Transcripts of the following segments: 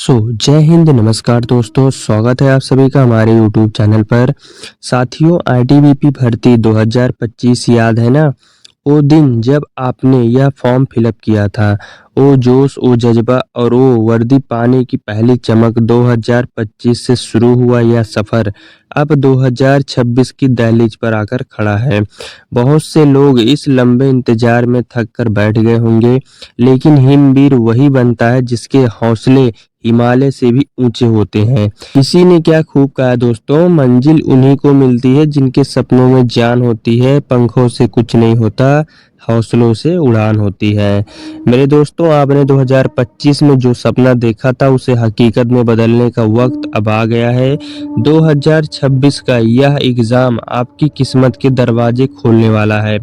जय हिंद, नमस्कार दोस्तों, स्वागत है आप सभी का हमारे यूट्यूब चैनल पर। साथियों, आईटीबीपी भर्ती 2025 याद है ना? वो दिन जब आपने यह फॉर्म फिलअप किया था, वो जोश, वो जज्बा और वो वर्दी पाने की पहली चमक। 2025 से शुरू हुआ यह सफ़र अब 2026 की दहलीज पर आकर खड़ा है। बहुत से लोग इस लंबे इंतजार में थक कर बैठ गए होंगे, लेकिन हिमवीर वही बनता है जिसके हौसले हिमालय से भी ऊंचे होते हैं। किसी ने क्या खूब कहा दोस्तों, मंजिल उन्हीं को मिलती है जिनके सपनों में जान होती है। पंखों से कुछ नहीं होता, हौसलों से उड़ान होती है। मेरे दोस्तों, आपने 2025 में जो सपना देखा था उसे हकीकत में बदलने का वक्त अब आ गया है। 2026 का यह एग्जाम आपकी किस्मत के दरवाजे खोलने वाला है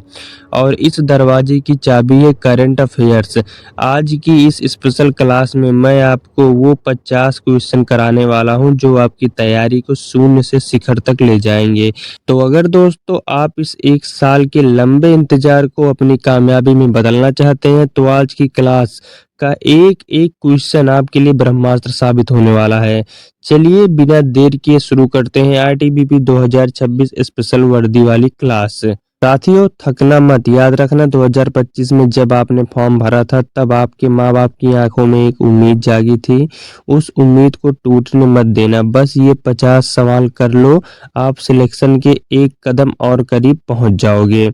और इस दरवाजे की चाबी है करंट अफेयर्स। आज की इस स्पेशल क्लास में मैं आपको वो 50 क्वेश्चन कराने वाला हूं जो आपकी तैयारी को शून्य से शिखर तक ले जाएंगे। तो अगर दोस्तों आप इस एक साल के लंबे इंतजार को अपनी कामयाबी में बदलना चाहते हैं तो आज की क्लास का एक एक क्वेश्चन आपके लिए ब्रह्मास्त्र साबित होने वाला है। चलिए बिना देर किए शुरू करते हैं आईटीबीपी 2026 स्पेशल वर्दी वाली क्लास। साथियों, थकना मत। याद रखना, 2025 में जब आपने फॉर्म भरा था तब आपके माँ बाप की आंखों में एक उम्मीद जागी थी। उस उम्मीद को टूटने मत देना। बस ये 50 सवाल कर लो, आप सिलेक्शन के एक कदम और करीब पहुंच जाओगे।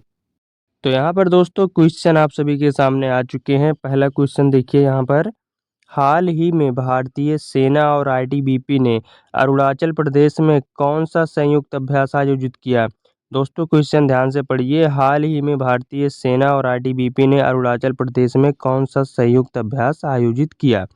तो यहाँ पर दोस्तों क्वेश्चन आप सभी के सामने आ चुके हैं। पहला क्वेश्चन देखिए यहाँ पर। हाल ही में भारतीय सेना और आईटीबीपी ने अरुणाचल प्रदेश में कौन सा संयुक्त अभ्यास आयोजित किया? दोस्तों क्वेश्चन ध्यान से पढ़िए। हाल ही में भारतीय सेना और आईटीबीपी ने अरुणाचल प्रदेश में कौन सा संयुक्त अभ्यास आयोजित किया?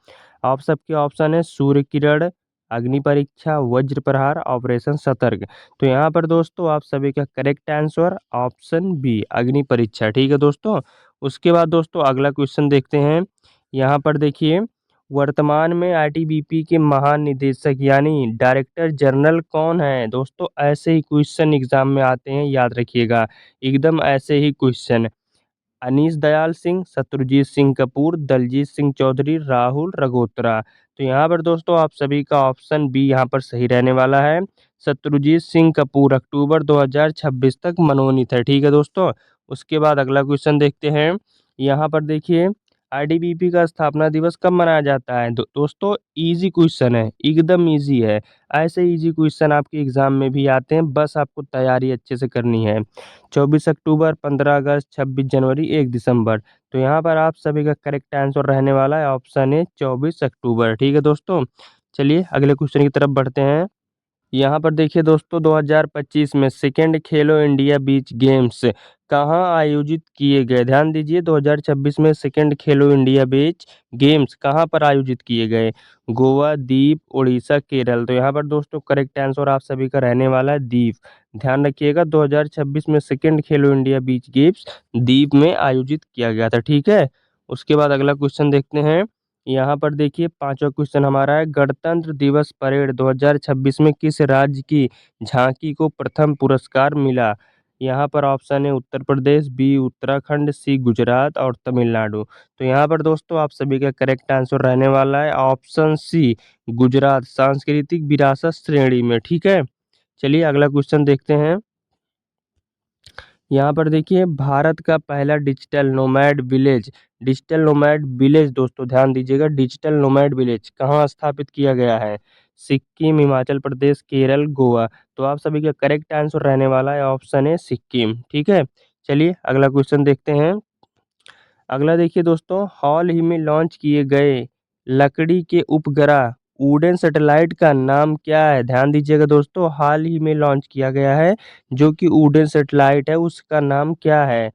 आप सबके ऑप्शन है सूर्य किरण, अग्नि परीक्षा, वज्र प्रहार, ऑपरेशन सतर्क। तो यहाँ पर दोस्तों आप सभी का करेक्ट आंसर ऑप्शन बी, अग्नि परीक्षा। ठीक है दोस्तों। उसके बाद दोस्तों अगला क्वेश्चन देखते हैं। यहाँ पर देखिए, वर्तमान में आईटीबीपी के महानिदेशक यानी डायरेक्टर जनरल कौन है? दोस्तों ऐसे ही क्वेश्चन एग्जाम में आते हैं, याद रखिएगा। एकदम ऐसे ही क्वेश्चन। अनीश दयाल सिंह, शत्रुजीत सिंह कपूर, दलजीत सिंह चौधरी, राहुल रगोत्रा। तो यहाँ पर दोस्तों आप सभी का ऑप्शन बी यहाँ पर सही रहने वाला है। शत्रुजीत सिंह कपूर अक्टूबर 2026 तक मनोनीत है। ठीक है दोस्तों। उसके बाद अगला क्वेश्चन देखते हैं। यहाँ पर देखिए, आईटीबीपी का स्थापना दिवस कब मनाया जाता है? दोस्तों इजी क्वेश्चन है, एकदम इजी है। ऐसे इजी क्वेश्चन आपके एग्जाम में भी आते हैं, बस आपको तैयारी अच्छे से करनी है। 24 अक्टूबर, 15 अगस्त, 26 जनवरी, 1 दिसंबर। तो यहाँ पर आप सभी का करेक्ट आंसर रहने वाला है ऑप्शन है 24 अक्टूबर। ठीक है दोस्तों। चलिए अगले क्वेश्चन की तरफ बढ़ते हैं। यहाँ पर देखिए दोस्तों, 2025 में सेकेंड खेलो इंडिया बीच गेम्स कहाँ आयोजित किए गए? ध्यान दीजिए, 2026 में सेकेंड खेलो इंडिया बीच गेम्स कहाँ पर आयोजित किए गए? गोवा, दीव, उड़ीसा, केरल। तो यहाँ पर दोस्तों करेक्ट आंसर आप सभी का रहने वाला है दीव। ध्यान रखिएगा, 2026 में सेकेंड खेलो इंडिया बीच गेम्स दीव में आयोजित किया गया था। ठीक है। उसके बाद अगला क्वेश्चन देखते हैं। यहाँ पर देखिए पांचवा क्वेश्चन हमारा है, गणतंत्र दिवस परेड 2026 में किस राज्य की झांकी को प्रथम पुरस्कार मिला? यहाँ पर ऑप्शन है उत्तर प्रदेश, बी उत्तराखंड, सी गुजरात और तमिलनाडु। तो यहाँ पर दोस्तों आप सभी का करेक्ट आंसर रहने वाला है ऑप्शन सी, गुजरात, सांस्कृतिक विरासत श्रेणी में। ठीक है। चलिए अगला क्वेश्चन देखते हैं। यहाँ पर देखिए, भारत का पहला डिजिटल नोमैड विलेज दोस्तों ध्यान दीजिएगा, डिजिटल नोमैड विलेज कहाँ स्थापित किया गया है? सिक्किम, हिमाचल प्रदेश, केरल, गोवा। तो आप सभी का करेक्ट आंसर रहने वाला है ऑप्शन है सिक्किम। ठीक है। चलिए अगला क्वेश्चन देखते हैं। अगला देखिए दोस्तों, हाल ही में लॉन्च किए गए लकड़ी के उपग्रह वुडन सैटेलाइट का नाम क्या है? ध्यान दीजिएगा दोस्तों, हाल ही में लॉन्च किया गया है जो कि वुडन सैटेलाइट है, उसका नाम क्या है?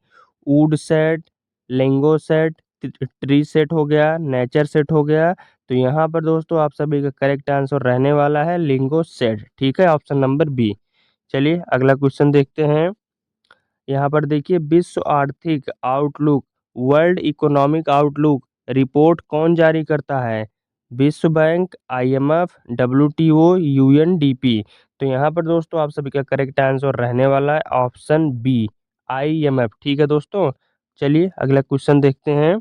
Wood set, Lego set, tree set हो गया, नेचर सेट हो गया। तो यहाँ पर दोस्तों आप सभी का करेक्ट आंसर रहने वाला है लिंगो सेट। ठीक है, ऑप्शन नंबर बी। चलिए अगला क्वेश्चन देखते हैं। यहाँ पर देखिए, विश्व आर्थिक outlook, world economic outlook report कौन जारी करता है? विश्व बैंक, आईएमएफ, डब्ल्यूटीओ, यूएनडीपी। तो यहाँ पर दोस्तों आप सभी का करेक्ट आंसर रहने वाला है ऑप्शन बी, आईएमएफ। ठीक है दोस्तों। चलिए अगला क्वेश्चन देखते हैं।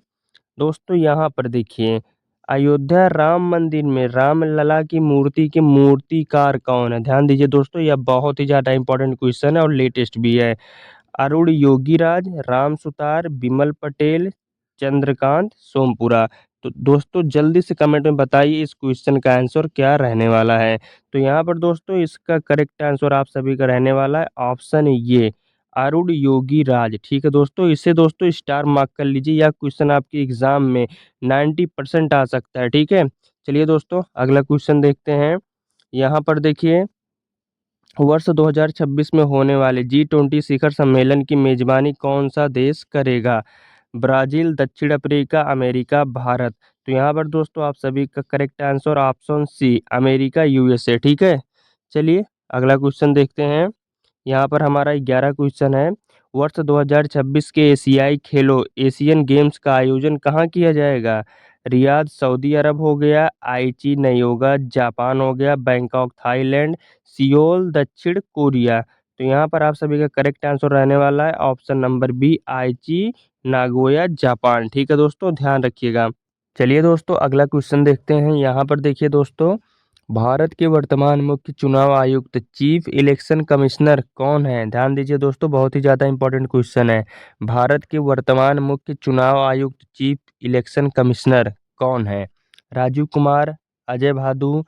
दोस्तों यहाँ पर देखिए, अयोध्या राम मंदिर में राम लला की मूर्ति के मूर्तिकार कौन है? ध्यान दीजिए दोस्तों, यह बहुत ही ज़्यादा इंपॉर्टेंट क्वेश्चन है और लेटेस्ट भी है। अरुण योगीराज, राम सुतार, बिमल पटेल, चंद्रकांत सोमपुरा। तो दोस्तों जल्दी से कमेंट में बताइए इस क्वेश्चन का आंसर क्या रहने वाला है। तो यहाँ पर दोस्तों इसका करेक्ट आंसर आप सभी का रहने वाला है ऑप्शन ये, अरुण योगीराज। ठीक है दोस्तों, इसे दोस्तों स्टार मार्क कर लीजिए, यह क्वेश्चन आपके एग्जाम में 90% आ सकता है। ठीक है, चलिए दोस्तों अगला क्वेश्चन देखते हैं। यहाँ पर देखिए, वर्ष 2026 में होने वाले G20 शिखर सम्मेलन की मेजबानी कौन सा देश करेगा? ब्राजील, दक्षिण अफ्रीका, अमेरिका, भारत। तो यहाँ पर दोस्तों आप सभी का correct answer option C, America, USA. ठीक है, चलिए अगला क्वेश्चन देखते हैं। यहाँ पर हमारा 11 क्वेश्चन है। वर्ष 2026 के एशियाई खेलों एशियन गेम्स का आयोजन कहाँ किया जाएगा? रियाद सऊदी अरब हो गया, आईची नई होगा, जापान हो गया, बैंकॉक थाईलैंड, सियोल दक्षिण कोरिया। तो यहाँ पर आप सभी का करेक्ट आंसर रहने वाला है ऑप्शन नंबर बी, आईची नागोया जापान। ठीक है दोस्तों, ध्यान रखिएगा। चलिए दोस्तों अगला क्वेश्चन देखते हैं। यहाँ पर देखिए दोस्तों, भारत के वर्तमान मुख्य चुनाव आयुक्त चीफ इलेक्शन कमिश्नर कौन है? ध्यान दीजिए दोस्तों, बहुत ही ज़्यादा इंपॉर्टेंट क्वेश्चन है। भारत के वर्तमान मुख्य चुनाव आयुक्त चीफ इलेक्शन कमिश्नर कौन है? राजीव कुमार, अजय भादु,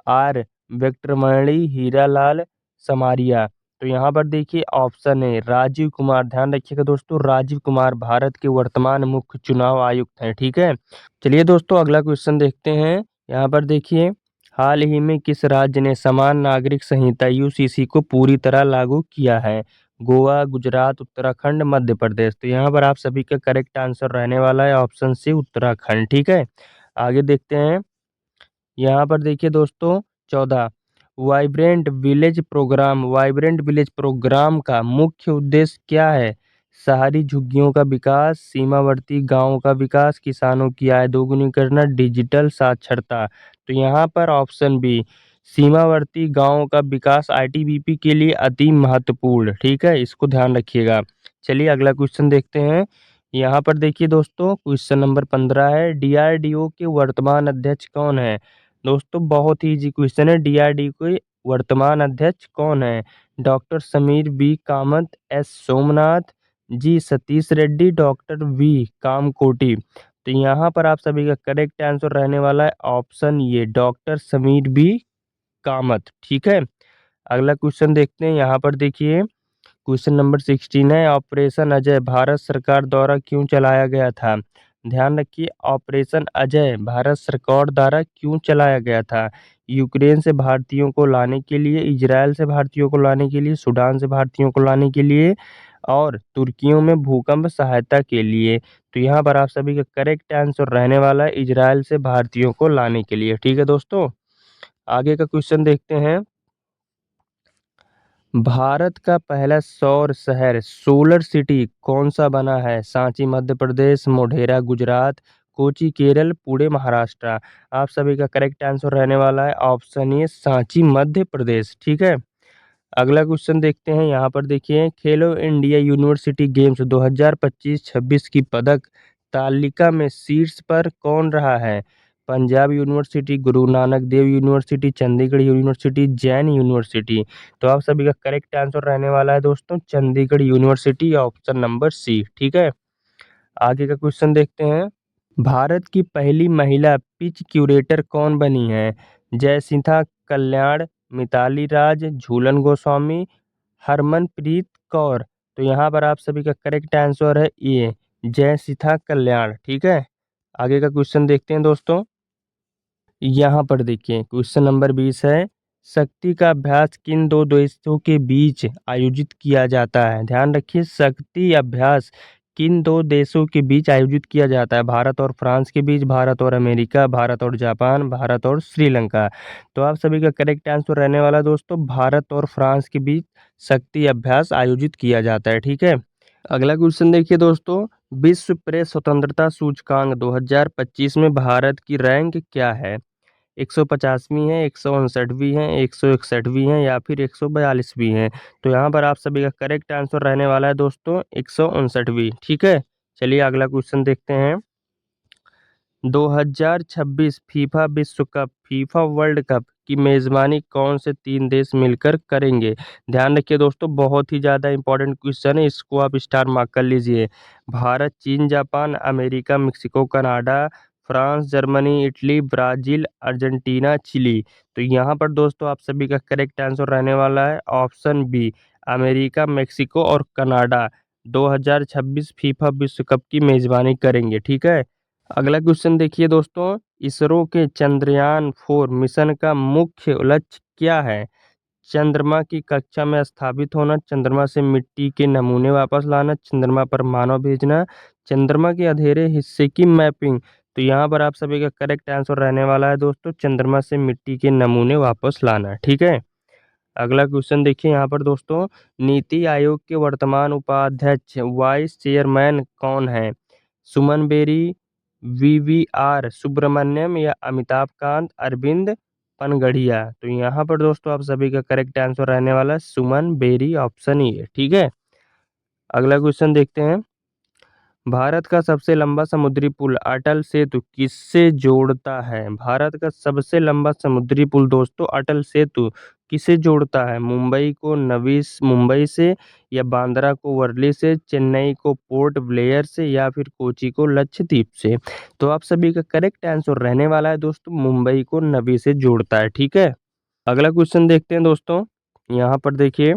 आर वेंकटरमणि, हीरालाल समारिया। तो यहाँ पर देखिए ऑप्शन है राजीव कुमार। ध्यान रखिएगा दोस्तों, राजीव कुमार भारत के वर्तमान मुख्य चुनाव आयुक्त हैं। ठीक है, चलिए दोस्तों अगला क्वेश्चन देखते हैं। यहाँ पर देखिए, हाल ही में किस राज्य ने समान नागरिक संहिता यूसीसी को पूरी तरह लागू किया है? गोवा, गुजरात, उत्तराखंड, मध्य प्रदेश। तो यहाँ पर आप सभी का करेक्ट आंसर रहने वाला है ऑप्शन सी, उत्तराखंड। ठीक है, आगे देखते हैं। यहाँ पर देखिए दोस्तों 14, वाइब्रेंट विलेज प्रोग्राम का मुख्य उद्देश्य क्या है? शहरी झुग्गियों का विकास, सीमावर्ती गांवों का विकास, किसानों की आय दोगुनी करना, डिजिटल साक्षरता। तो यहाँ पर ऑप्शन बी, सीमावर्ती गांवों का विकास आईटीबीपी के लिए अति महत्वपूर्ण। ठीक है, इसको ध्यान रखिएगा। चलिए अगला क्वेश्चन देखते हैं। यहाँ पर देखिए दोस्तों क्वेश्चन नंबर 15 है, डीआरडीओ के वर्तमान अध्यक्ष कौन है? दोस्तों बहुत ही इजी क्वेश्चन है, डीआरडीओ के वर्तमान अध्यक्ष कौन है? Doctor Sameer B Kamat, S Somnath, G Satish Reddy, doctor V Kamakoti. तो यहाँ पर आप सभी का करेक्ट आंसर रहने वाला है ऑप्शन ये, डॉक्टर समीर बी कामत। ठीक है, अगला क्वेश्चन देखते हैं। यहाँ पर देखिए क्वेश्चन नंबर 16 है, ऑपरेशन अजय भारत सरकार द्वारा क्यों चलाया गया था? ध्यान रखिए, ऑपरेशन अजय भारत सरकार द्वारा क्यों चलाया गया था? यूक्रेन से भारतीयों को लाने के लिए, इजराइल से भारतीयों को लाने के लिए, सूडान से भारतीयों को लाने के लिए, और तुर्कियों में भूकंप सहायता के लिए। तो यहाँ पर आप सभी का करेक्ट आंसर रहने वाला है इजराइल से भारतीयों को लाने के लिए। ठीक है दोस्तों, आगे का क्वेश्चन देखते हैं। भारत का पहला सौर शहर सोलर सिटी कौन सा बना है? सांची मध्य प्रदेश, मोढेरा गुजरात, कोची केरल, पुणे महाराष्ट्र। आप सभी का करेक्ट आंसर रहने वाला है ऑप्शन ए, सांची मध्य प्रदेश। ठीक है, अगला क्वेश्चन देखते हैं। यहाँ पर देखिए, खेलो इंडिया यूनिवर्सिटी गेम्स 2025-26 की पदक तालिका में शीर्ष पर कौन रहा है? Punjab university, Guru Nanak Dev university, Chandigarh university, Jain university. तो आप सभी का करेक्ट आंसर रहने वाला है दोस्तों Chandigarh university, option number C. ठीक है, आगे का क्वेश्चन देखते हैं। भारत की पहली महिला पिच क्यूरेटर कौन बनी है? जयसिंथा कल्याण, मिताली राज, झूलन गोस्वामी, हरमनप्रीत कौर। तो यहाँ पर आप सभी का करेक्ट आंसर है ए, जयसिंथा कल्याण। ठीक है, आगे का क्वेश्चन देखते हैं दोस्तों। यहाँ पर देखिए क्वेश्चन नंबर 20 है, शक्ति का अभ्यास किन दो देशों के बीच आयोजित किया जाता है? ध्यान रखिए, शक्ति अभ्यास किन दो देशों के बीच आयोजित किया जाता है? भारत और फ्रांस के बीच, भारत और अमेरिका, भारत और जापान, भारत और श्रीलंका। तो आप सभी का करेक्ट आंसर रहने वाला दोस्तों भारत और फ्रांस के बीच शक्ति अभ्यास आयोजित किया जाता है। ठीक है, अगला क्वेश्चन देखिए दोस्तों, विश्व प्रेस स्वतंत्रता सूचकांक 2025 में भारत की रैंक क्या है? 150वीं है, 159वीं है, 161वीं है, या फिर 142वीं है? तो यहाँ पर आप सभी का करेक्ट आंसर रहने वाला है दोस्तों 159वीं। ठीक है, चलिए अगला क्वेश्चन देखते हैं। 2026 फीफा विश्व कप फीफा वर्ल्ड कप की मेजबानी कौन से 3 देश मिलकर करेंगे? ध्यान रखिए दोस्तों, बहुत ही ज़्यादा इंपॉर्टेंट क्वेश्चन है, इसको आप स्टार मार्क कर लीजिए। भारत, चीन, Japan, America, Mexico, Canada, France, Germany, Italy, Brazil, Argentina, Chile. तो यहाँ पर दोस्तों आप सभी का करेक्ट आंसर रहने वाला है ऑप्शन बी, अमेरिका, मेक्सिको और कनाडा 2026 फीफा विश्व कप की मेजबानी करेंगे। ठीक है। अगला क्वेश्चन देखिए दोस्तों, इसरो के चंद्रयान-4 मिशन का मुख्य लक्ष्य क्या है? चंद्रमा की कक्षा में स्थापित होना, चंद्रमा से मिट्टी के नमूने वापस लाना, चंद्रमा पर मानव भेजना, चंद्रमा के अंधेरे हिस्से की मैपिंग। तो यहाँ पर आप सभी का करेक्ट आंसर रहने वाला है दोस्तों, चंद्रमा से मिट्टी के नमूने वापस लाना। ठीक है। अगला क्वेश्चन देखिए यहाँ पर दोस्तों, नीति आयोग के वर्तमान उपाध्यक्ष वाइस चेयरमैन कौन है? सुमन बेरी, वीवीआर सुब्रमण्यम या अमिताभ कांत, अरविंद पनगड़िया। तो यहाँ पर दोस्तों आप सभी का करेक्ट आंसर रहने वाला है सुमन बेरी, ऑप्शन ई है। ठीक है। अगला क्वेश्चन देखते हैं, भारत का सबसे लंबा समुद्री पुल अटल सेतु किससे जोड़ता है? भारत का सबसे लंबा समुद्री पुल दोस्तों अटल सेतु किसे जोड़ता है? मुंबई को नवी मुंबई से, या बांद्रा को वर्ली से, चेन्नई को पोर्ट ब्लेयर से, या फिर कोची को लक्षद्वीप से। तो आप सभी का करेक्ट आंसर रहने वाला है दोस्तों, मुंबई को नवी से जोड़ता है। ठीक है। अगला क्वेश्चन देखते हैं दोस्तों, यहाँ पर देखिए,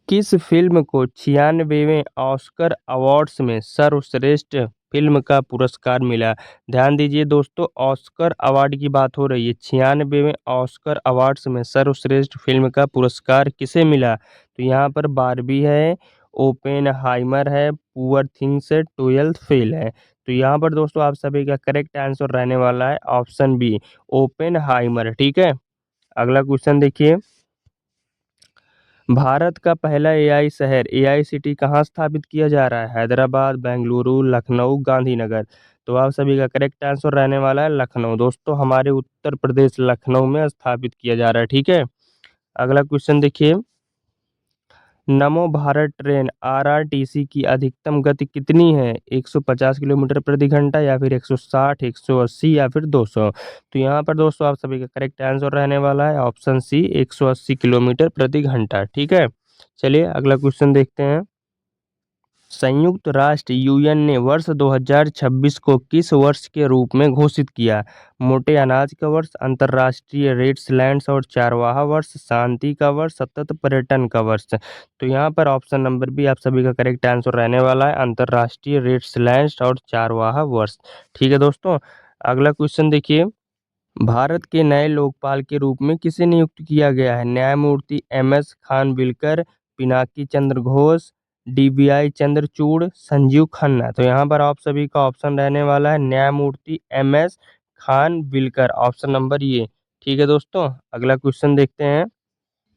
किस फिल्म को 96वें ऑस्कर अवार्ड्स में सर्वश्रेष्ठ फिल्म का पुरस्कार मिला? ध्यान दीजिए दोस्तों, ऑस्कर अवार्ड की बात हो रही है। 96वें ऑस्कर अवार्ड्स में सर्वश्रेष्ठ फिल्म का पुरस्कार किसे मिला? तो यहाँ पर बारबी है, ओपेनहाइमर है, पुअर थिंग्स है, ट्वेल्थ फेल है। तो यहाँ पर दोस्तों आप सभी का करेक्ट आंसर रहने वाला है ऑप्शन बी, ओपेनहाइमर। ठीक है। अगला क्वेश्चन देखिए, भारत का पहला एआई शहर एआई सिटी कहाँ स्थापित किया जा रहा है? हैदराबाद, बेंगलुरु, लखनऊ, गांधीनगर। तो आप सभी का करेक्ट आंसर रहने वाला है लखनऊ। दोस्तों हमारे उत्तर प्रदेश लखनऊ में स्थापित किया जा रहा है। ठीक है। अगला क्वेश्चन देखिए, नमो भारत ट्रेन आरआरटीसी की अधिकतम गति कितनी है? 150 किलोमीटर प्रति घंटा, या फिर 160, 180 या फिर 200। तो यहाँ पर दोस्तों आप सभी का करेक्ट आंसर रहने वाला है ऑप्शन सी, 180 किलोमीटर प्रति घंटा। ठीक है। चलिए अगला क्वेश्चन देखते हैं, संयुक्त राष्ट्र यूएन ने वर्ष 2026 को किस वर्ष के रूप में घोषित किया? मोटे अनाज का वर्ष, अंतर्राष्ट्रीय रेड्सलैंड्स और चारवाहा वर्ष, शांति का वर्ष, सतत पर्यटन का वर्ष। तो यहाँ पर ऑप्शन नंबर बी आप सभी का करेक्ट आंसर रहने वाला है, अंतर्राष्ट्रीय रेड्सलैंड्स और चारवाहा वर्ष। ठीक है दोस्तों। अगला क्वेश्चन देखिए, भारत के नए लोकपाल के रूप में किसे नियुक्त किया गया है? न्यायमूर्ति एम.एस. खानविलकर, पिनाकी चंद्र घोष, डीबीआई चंद्रचूड़, संजीव खन्ना। तो यहाँ पर आप सभी का ऑप्शन रहने वाला है न्यायमूर्ति एम.एस. खानविलकर, ऑप्शन नंबर ये। ठीक है दोस्तों। अगला क्वेश्चन देखते हैं,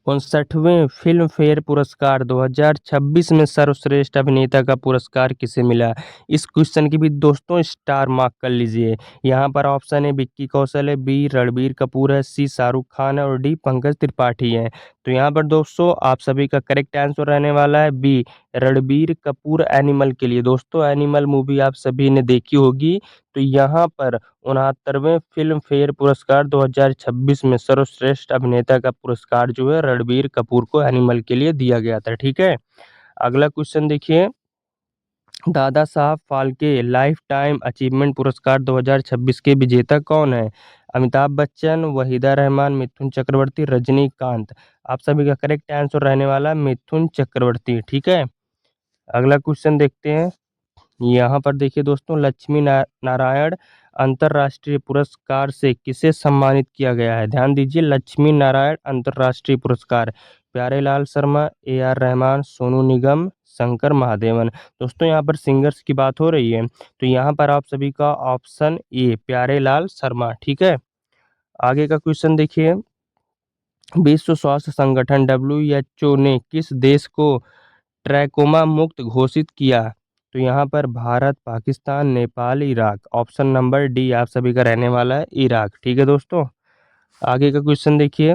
59वें फिल्म फेयर पुरस्कार 2026 में सर्वश्रेष्ठ अभिनेता का पुरस्कार किसे मिला? इस क्वेश्चन की भी दोस्तों स्टार मार्क कर लीजिए। यहाँ पर ऑप्शन है विक्की कौशल है, बी रणबीर कपूर है, सी शाहरुख खान है और डी पंकज त्रिपाठी है। तो यहाँ पर दोस्तों आप सभी का करेक्ट आंसर रहने वाला है बी, रणबीर कपूर एनिमल के लिए। दोस्तों एनिमल मूवी आप सभी ने देखी होगी। तो यहाँ पर 69वें फिल्म फेयर पुरस्कार 2026 में सर्वश्रेष्ठ अभिनेता का पुरस्कार जो है रणबीर कपूर को एनिमल के लिए दिया गया था। ठीक है। अगला क्वेश्चन देखिए, Dada Saheb Phalke life time achievement पुरस्कार 2026 के विजेता कौन है? अमिताभ बच्चन, वहीदा रहमान, मिथुन चक्रवर्ती, रजनीकांत। आप सभी का करेक्ट आंसर रहने वाला है मिथुन चक्रवर्ती। ठीक है। अगला क्वेश्चन देखते हैं, यहाँ पर देखिए दोस्तों, लक्ष्मी नारायण अंतर्राष्ट्रीय पुरस्कार से किसे सम्मानित किया गया है? ध्यान दीजिए, लक्ष्मी नारायण अंतर्राष्ट्रीय पुरस्कार, प्यारेलाल शर्मा, ए आर रहमान, सोनू निगम, शंकर महादेवन। दोस्तों यहाँ पर सिंगर्स की बात हो रही है, तो यहाँ पर आप सभी का ऑप्शन ए प्यारेलाल शर्मा। ठीक है। आगे का क्वेश्चन देखिए, विश्व स्वास्थ्य संगठन WHO ने किस देश को ट्रैकोमा मुक्त घोषित किया? तो यहाँ पर Bharat, Pakistan, Nepal, Iraq. Option number D आप सभी का रहने वाला है इराक। ठीक है दोस्तों। आगे का क्वेश्चन देखिए,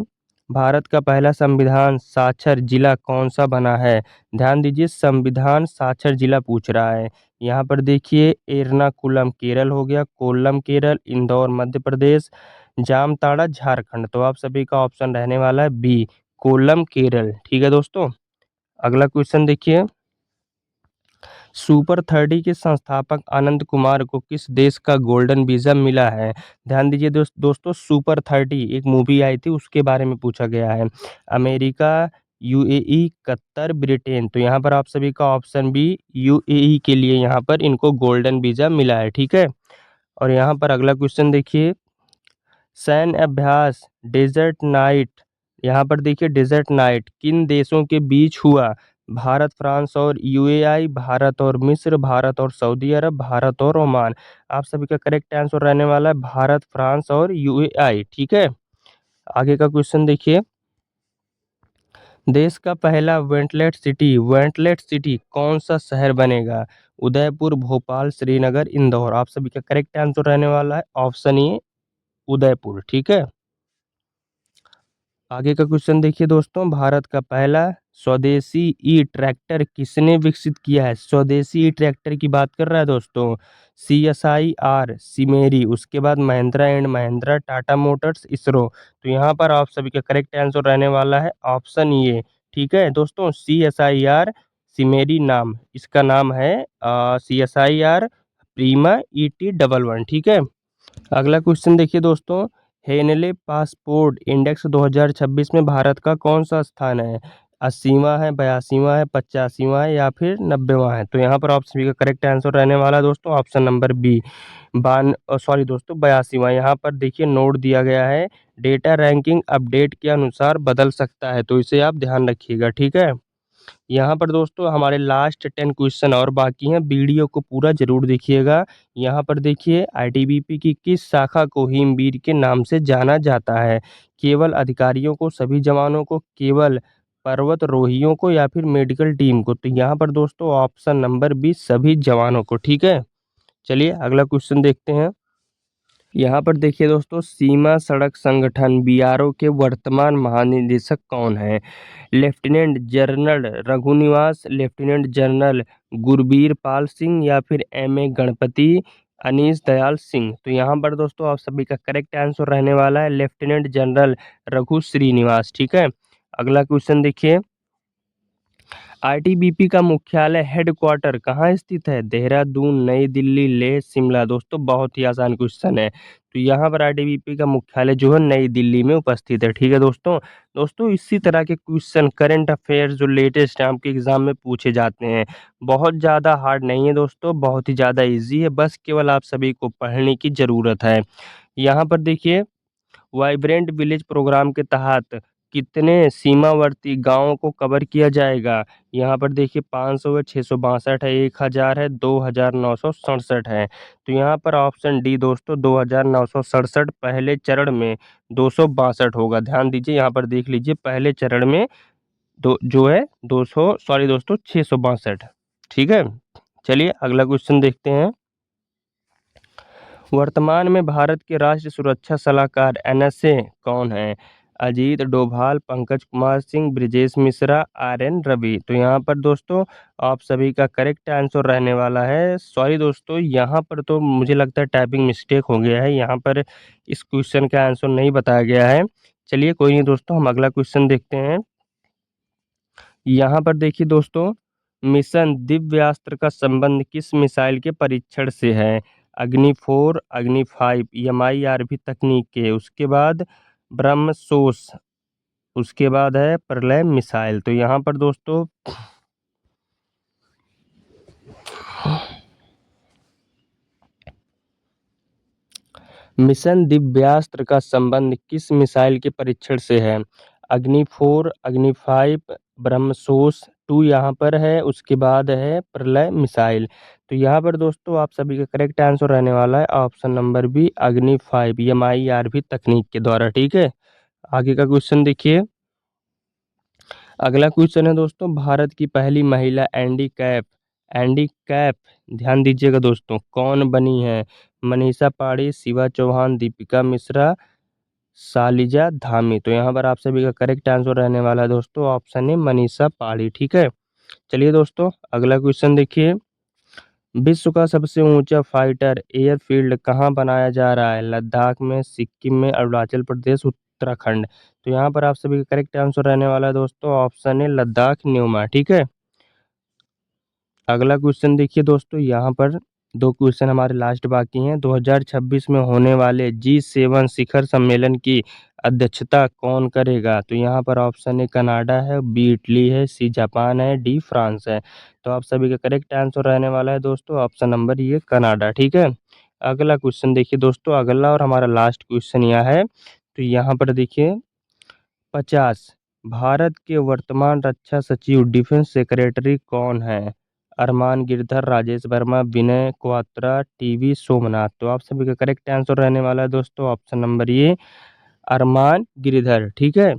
भारत का पहला संविधान साक्षर जिला कौन सा बना है? ध्यान दीजिए, संविधान साक्षर जिला पूछ रहा है। यहाँ पर देखिए, एर्नाकुलम केरल हो गया, कोल्लम केरल, इंदौर मध्य प्रदेश, जामताड़ा झारखंड। तो आप सभी का ऑप्शन रहने वाला है बी, कोल्लम केरल। ठीक है दोस्तों, अगला क्वेश्चन देखिए, सुपर 30 के संस्थापक आनंद कुमार को किस देश का गोल्डन वीजा मिला है? ध्यान दीजिए दोस्तों, सुपर 30 एक मूवी आई थी, उसके बारे में पूछा गया है। America, UAE, Qatar, Britain. तो यहाँ पर आप सभी का ऑप्शन बी, यूएई के लिए यहाँ पर इनको गोल्डन वीजा मिला है। ठीक है, और यहाँ पर अगला क्वेश्चन देखिए, सैन्य अभ्यास डेजर्ट नाइट, यहाँ पर देखिए डेजर्ट नाइट किन देशों के बीच हुआ? भारत, फ्रांस और यूएई, भारत और मिस्र, भारत और सऊदी अरब, भारत और ओमान। आप सभी का करेक्ट आंसर रहने वाला है भारत, फ्रांस और यूएई। ठीक है, आगे का क्वेश्चन देखिए, देश का पहला वेंटलेट सिटी कौन सा शहर बनेगा? उदयपुर, भोपाल, श्रीनगर, इंदौर। आप सभी का करेक्ट आंसर रहने वाला है ऑप्शन ए, उदयपुर। ठीक है, आगे का क्वेश्चन देखिए दोस्तों, भारत का पहला स्वदेशी ई ट्रैक्टर किसने विकसित किया है? स्वदेशी ई ट्रैक्टर की बात कर रहा है दोस्तों, CSIR सिमेरी, उसके बाद महिंद्रा एंड महिंद्रा, टाटा मोटर्स, इसरो। तो यहाँ पर आप सभी का करेक्ट आंसर रहने वाला है ऑप्शन ए। ठीक है दोस्तों, CSIR सिमेरी नाम, इसका नाम है CSIR प्रीमा ET11। ठीक है, अगला क्वेश्चन देखिए दोस्तों, हेनले पासपोर्ट इंडेक्स 2026 में भारत का कौन सा स्थान है? 80वां है, 82वां है, 85वां है या फिर 90वां है? तो यहाँ पर आप सभी का करेक्ट आंसर रहने वाला है दोस्तों ऑप्शन नंबर बी, सॉरी दोस्तों 82वां। यहाँ पर देखिए नोट दिया गया है, डेटा रैंकिंग अपडेट के अनुसार बदल सकता है, तो इसे आप ध्यान रखिएगा। ठीक है, यहाँ पर दोस्तों हमारे लास्ट 10 क्वेश्चन और बाकी हैं, वीडियो को पूरा जरूर देखिएगा। यहाँ पर देखिए, आईटीबीपी की किस शाखा को हिमवीर के नाम से जाना जाता है? केवल अधिकारियों को, सभी जवानों को, केवल पर्वतरोहियों को या फिर मेडिकल टीम को? तो यहाँ पर दोस्तों ऑप्शन नंबर बी, सभी जवानों को। ठीक है, चलिए अगला क्वेश्चन देखते हैं। यहाँ पर देखिए दोस्तों, सीमा सड़क संगठन बीआरओ के वर्तमान महानिदेशक कौन है? Lieutenant general Raghunivas, lieutenant general Gurbir Pal Singh या फिर एमए गणपति अनीस दयाल सिंह? तो यहाँ पर दोस्तों आप सभी का करेक्ट आंसर रहने वाला है लेफ्टिनेंट जनरल रघु श्रीनिवास। ठीक है, अगला क्वेश्चन देखिए, आईटीबीपी का मुख्यालय हेडक्वार्टर कहाँ स्थित है? देहरादून, नई दिल्ली, लेह, शिमला। दोस्तों बहुत ही आसान क्वेश्चन है, तो यहाँ पर आईटीबीपी का मुख्यालय जो है नई दिल्ली में उपस्थित है। ठीक है दोस्तों इसी तरह के क्वेश्चन करंट अफेयर्स जो लेटेस्ट आपके एग्जाम में पूछे जाते हैं, बहुत ज़्यादा हार्ड नहीं है दोस्तों, बहुत ही ज़्यादा ईजी है, बस केवल आप सभी को पढ़ने की ज़रूरत है। यहाँ पर देखिए, वाइब्रेंट विलेज प्रोग्राम के तहत कितने सीमावर्ती गांवों को कवर किया जाएगा? यहाँ पर देखिए 500 है, 662 है, 1000 है, 2967 है। तो यहाँ पर ऑप्शन डी दोस्तों 2967 पहले चरण में 262 होगा। ध्यान दीजिए, यहाँ पर देख लीजिए, पहले चरण में दो जो है 200, सॉरी दोस्तों 662। ठीक है, चलिए अगला क्वेश्चन देखते हैं। वर्तमान में भारत के राष्ट्रीय सुरक्षा सलाहकार NSA कौन है? अजीत डोभाल, पंकज कुमार सिंह, ब्रिजेश मिश्रा, RN रवि। तो यहाँ पर दोस्तों आप सभी का करेक्ट आंसर रहने वाला है, सॉरी दोस्तों यहाँ पर तो मुझे लगता है टाइपिंग मिस्टेक हो गया है, यहाँ पर इस क्वेश्चन का आंसर नहीं बताया गया है। चलिए कोई नहीं दोस्तों, हम अगला क्वेश्चन देखते हैं। यहाँ पर देखिए दोस्तों, मिशन दिव्यास्त्र का संबंध किस मिसाइल के परीक्षण से है? अग्नि 4, अग्नि 5, MIRV तकनीक के, उसके बाद ब्रह्मोस, उसके बाद है प्रलय मिसाइल। तो यहाँ पर दोस्तों मिशन दिव्यास्त्र का संबंध किस मिसाइल के परीक्षण से है? अग्नि 4, अग्नि 5, ब्रह्मोस 2 यहाँ पर है, उसके बाद है प्रलय मिसाइल। तो यहाँ पर दोस्तों आप सभी का करेक्ट आंसर रहने वाला है ऑप्शन नंबर बी, अग्नि 5 MIRV तकनीक के द्वारा। ठीक है, आगे का क्वेश्चन देखिए, अगला क्वेश्चन है दोस्तों, भारत की पहली महिला एंडी कैप, ध्यान दीजिएगा दोस्तों, कौन बनी है? मनीषा पाड़ी, शिवा चौहान, दीपिका मिश्रा, सालिजा धामी। तो यहाँ पर आप सभी का करेक्ट आंसर रहने वाला है दोस्तों ऑप्शन ए मनीषा पाड़ी। ठीक है, चलिए दोस्तों अगला क्वेश्चन देखिए। विश्व का सबसे ऊंचा फाइटर एयरफील्ड कहाँ बनाया जा रहा है? लद्दाख में, सिक्किम में, अरुणाचल प्रदेश, उत्तराखंड। तो यहाँ पर आप सभी का करेक्ट आंसर रहने वाला है दोस्तों ऑप्शन ए लद्दाख न्यूमा। ठीक है, अगला क्वेश्चन देखिए दोस्तों। यहाँ पर दो क्वेश्चन हमारे लास्ट बाकी हैं। 2026 में होने वाले G7 शिखर सम्मेलन की अध्यक्षता कौन करेगा? तो यहाँ पर ऑप्शन ए कनाडा है, बी इटली है, सी जापान है, डी फ्रांस है। तो आप सभी का करेक्ट आंसर रहने वाला है दोस्तों ऑप्शन नंबर ये कनाडा। ठीक है, अगला क्वेश्चन देखिए दोस्तों। अगला और हमारा लास्ट क्वेश्चन यह है। तो यहाँ पर देखिए 50 भारत के वर्तमान रक्षा सचिव डिफेंस सेक्रेटरी कौन है? अरमान गिरधर, राजेश वर्मा, विनय क्वात्रा, टीवी सोमनाथ। तो आप सभी का करेक्ट आंसर रहने वाला है दोस्तों ऑप्शन नंबर ये अरमान गिरधर। ठीक है,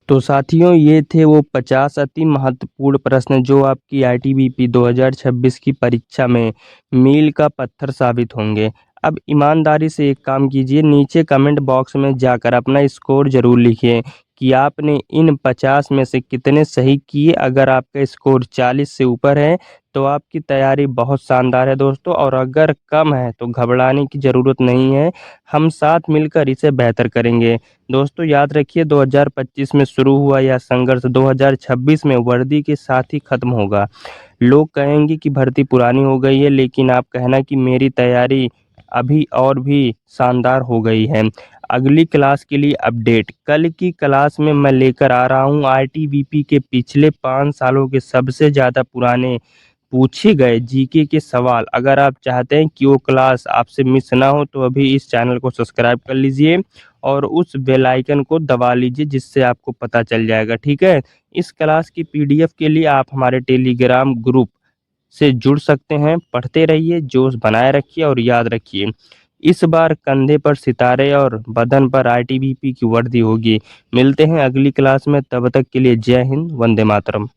तो साथियों ये थे वो 50 अति महत्वपूर्ण प्रश्न जो आपकी आईटीबीपी 2026 की परीक्षा में मील का पत्थर साबित होंगे। अब ईमानदारी से एक काम कीजिए, नीचे कमेंट बॉक्स में जाकर अपना स्कोर जरूर लिखिए कि आपने इन 50 में से कितने सही किए। अगर आपका स्कोर 40 से ऊपर है तो आपकी तैयारी बहुत शानदार है दोस्तों, और अगर कम है तो घबराने की ज़रूरत नहीं है, हम साथ मिलकर इसे बेहतर करेंगे। दोस्तों याद रखिए 2025 में शुरू हुआ यह संघर्ष 2026 में वर्दी के साथ ही खत्म होगा। लोग कहेंगे कि भर्ती पुरानी हो गई है, लेकिन आप कहना कि मेरी तैयारी अभी और भी शानदार हो गई है। अगली क्लास के लिए अपडेट कल की क्लास में मैं लेकर आ रहा हूँ आईटीबीपी के पिछले 5 सालों के सबसे ज़्यादा पुराने पूछे गए जीके के सवाल। अगर आप चाहते हैं कि वो क्लास आपसे मिस ना हो तो अभी इस चैनल को सब्सक्राइब कर लीजिए और उस बेल आइकन को दबा लीजिए, जिससे आपको पता चल जाएगा। ठीक है, इस क्लास की पीडीएफ के लिए आप हमारे टेलीग्राम ग्रुप से जुड़ सकते हैं। पढ़ते रहिए, जोश बनाए रखिए और याद रखिए इस बार कंधे पर सितारे और बदन पर आईटीबीपी की वर्दी होगी। मिलते हैं अगली क्लास में, तब तक के लिए जय हिंद, वंदे मातरम।